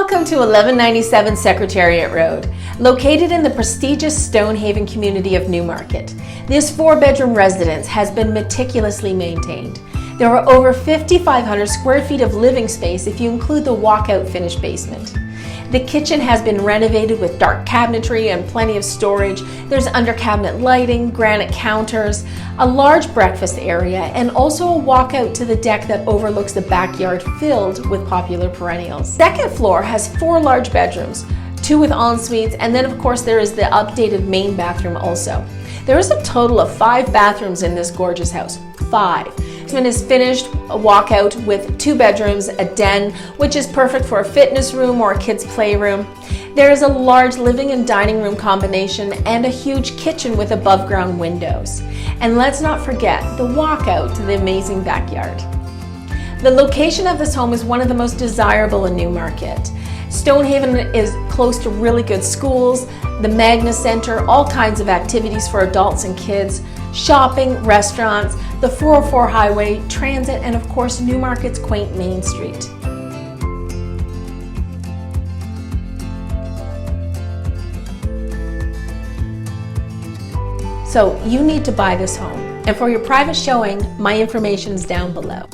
Welcome to 1197 Secretariate Road, located in the prestigious Stonehaven community of Newmarket. This 4-bedroom residence has been meticulously maintained. There are over 5,500 square feet of living space if you include the walkout finished basement. The kitchen has been renovated with dark cabinetry and plenty of storage. There's under-cabinet lighting, granite counters, a large breakfast area, and also a walkout to the deck that overlooks the backyard filled with popular perennials. Second floor has 4 large bedrooms, 2 with en-suites, and then of course there is the updated main bathroom also. There is a total of 5 bathrooms in this gorgeous house. 5. This one is finished, a walkout with 2 bedrooms, a den, which is perfect for a fitness room or a kid's playroom. There is a large living and dining room combination and a huge kitchen with above ground windows. And let's not forget the walkout to the amazing backyard. The location of this home is one of the most desirable in Newmarket. Stonehaven is close to really good schools, the Magna Center, all kinds of activities for adults and kids, shopping, restaurants, the 404 highway, transit, and of course Newmarket's quaint Main Street. So you need to buy this home. And for your private showing, my information is down below.